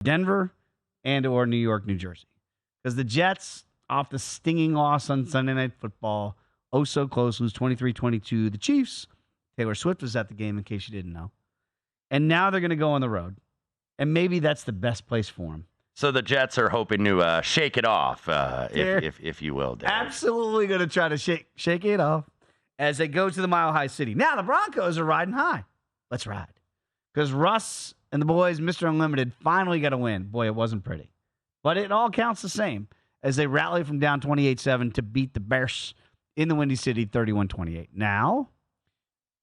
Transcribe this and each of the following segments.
Denver and or New York, New Jersey. Because the Jets, off the stinging loss on Sunday Night Football, oh so close, lose 23-22. The Chiefs, Taylor Swift was at the game in case you didn't know. And now they're going to go on the road. And maybe that's the best place for them. So the Jets are hoping to shake it off, if you will, Dave. Absolutely going to try to shake it off as they go to the Mile High City. Now the Broncos are riding high. Let's ride. Because Russ and the boys, Mr. Unlimited, finally got a win. Boy, it wasn't pretty. But it all counts the same as they rally from down 28-7 to beat the Bears in the Windy City 31-28. Now,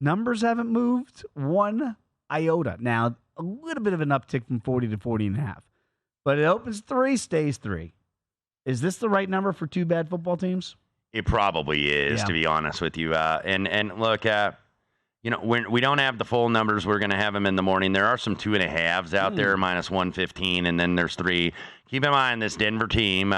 numbers haven't moved one iota. Now, a little bit of an uptick from 40 to 40.5. But it opens 3, stays 3. Is this the right number for two bad football teams? It probably is, to be honest with you. And look, when we don't have the full numbers, we're going to have them in the morning. There are some 2.5s out there, minus 115, and then there's 3. Keep in mind, this Denver team,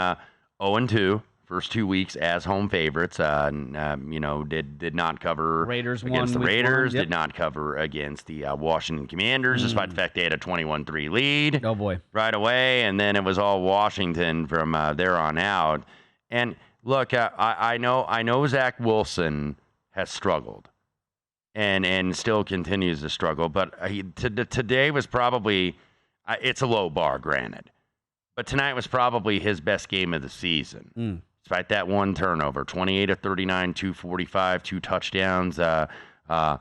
0-2, first 2 weeks as home favorites. Did not cover Raiders against the won Raiders, yep. did not cover against the Washington Commanders, despite the fact they had a 21-3 lead. Oh, boy. Right away, and then it was all Washington from there on out. And look, I know Zach Wilson has struggled and still continues to struggle, but today was probably it's a low bar, granted. But tonight was probably his best game of the season. Despite that one turnover, 28 of 39, 245, 2 touchdowns. Had a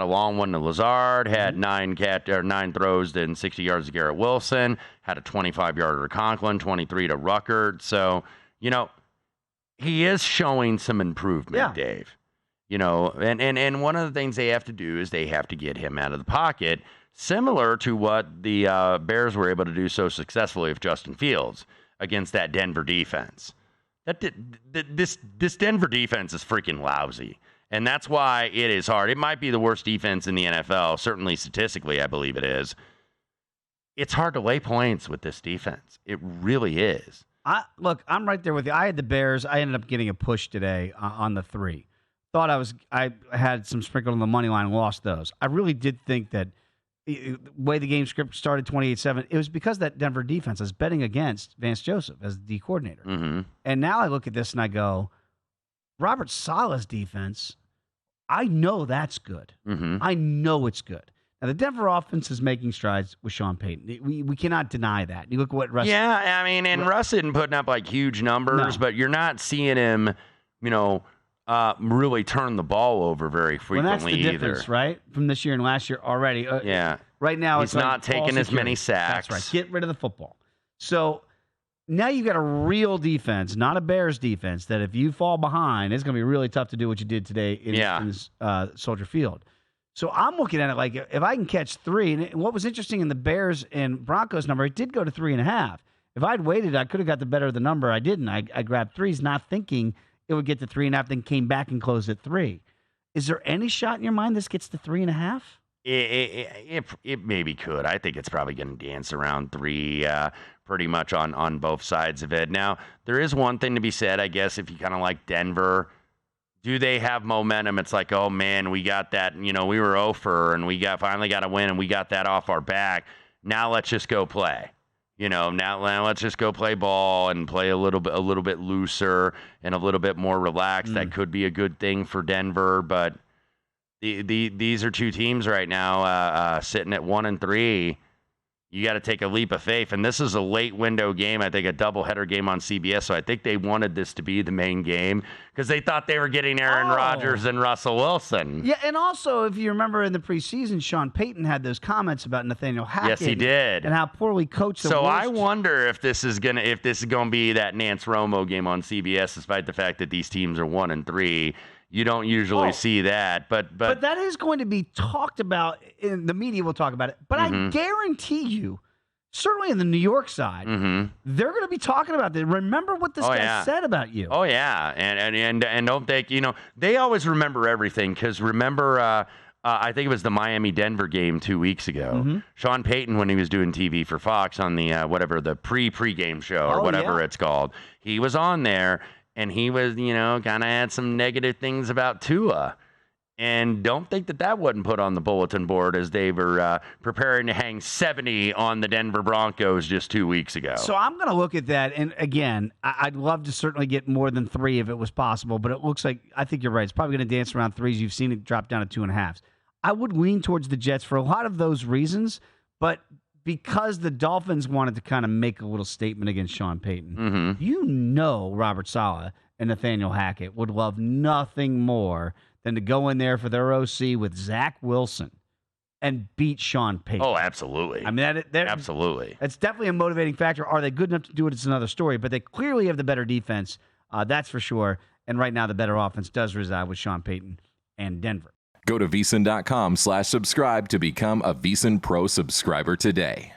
long one to Lazard, had 9 throws and 60 yards to Garrett Wilson, had a 25-yarder to Conklin, 23 to Ruckert. So, he is showing some improvement, Dave. And one of the things they have to do is they have to get him out of the pocket, similar to what the Bears were able to do so successfully with Justin Fields against that Denver defense. This Denver defense is freaking lousy, and that's why it is hard. It might be the worst defense in the NFL, certainly statistically, I believe it is. It's hard to lay points with this defense. It really is. Look, I'm right there with you. I had the Bears. I ended up getting a push today on the 3. Thought I had some sprinkled on the money line and lost those. I really did think that the way the game script started 28-7, it was because that Denver defense. I was betting against Vance Joseph as the coordinator. Mm-hmm. And now I look at this and I go, Robert Saleh's defense, I know that's good. Mm-hmm. I know it's good. Now, the Denver offense is making strides with Sean Payton. We cannot deny that. You look at what Russ... Yeah, I mean, and Russ isn't putting up, huge numbers, but you're not seeing him, really turn the ball over very frequently that's the difference, right? From this year and last year already. Right now, he's not taking as many sacks. That's right. Get rid of the football. So now you've got a real defense, not a Bears defense, that if you fall behind, it's going to be really tough to do what you did today in Soldier Field. So I'm looking at it if I can catch 3, and what was interesting in the Bears and Broncos number, it did go to 3.5. If I'd waited, I could have got the better of the number. I didn't. I grabbed 3s, not thinking it would get to 3.5, then came back and closed at 3. Is there any shot in your mind this gets to 3.5? It maybe could. I think it's probably going to dance around 3 pretty much on both sides of it. Now, there is one thing to be said, I guess, if you kind of like Denver. Do they have momentum? It's like, oh, man, we got that. We were 0-for, and we finally got a win, and we got that off our back. Now let's just go play. Now let's just go play ball and play a little bit looser and a little bit more relaxed. That could be a good thing for Denver, but these are 2 teams right now sitting at 1-3. You got to take a leap of faith, and this is a late window game. I think a doubleheader game on CBS. So I think they wanted this to be the main game because they thought they were getting Aaron Rodgers and Russell Wilson. Yeah, and also if you remember in the preseason, Sean Payton had those comments about Nathaniel Hackett. Yes, he did, and how poorly coached. So I wonder if this is gonna be that Nance Romo game on CBS, despite the fact that these teams are 1-3. You don't usually see that, but that is going to be talked about. In the media will talk about it. But I guarantee you, certainly in the New York side, they're going to be talking about this. Remember what this guy said about you. Oh yeah, and don't think they always remember everything because remember. I think it was the Miami-Denver game 2 weeks ago. Sean Payton, when he was doing TV for Fox on the the pre-game show or whatever it's called, he was on there. And he was, kind of had some negative things about Tua. And don't think that wasn't put on the bulletin board as they were preparing to hang 70 on the Denver Broncos just 2 weeks ago. So I'm going to look at that. And again, I'd love to certainly get more than 3 if it was possible. But it looks like, I think you're right. It's probably going to dance around 3s. You've seen it drop down to 2.5s. I would lean towards the Jets for a lot of those reasons. But because the Dolphins wanted to kind of make a little statement against Sean Payton, you know Robert Saleh and Nathaniel Hackett would love nothing more than to go in there for their OC with Zach Wilson and beat Sean Payton. Oh, absolutely. I mean, absolutely. That's definitely a motivating factor. Are they good enough to do it? It's another story. But they clearly have the better defense. That's for sure. And right now, the better offense does reside with Sean Payton and Denver. Go to VSiN.com/subscribe to become a VSiN Pro subscriber today.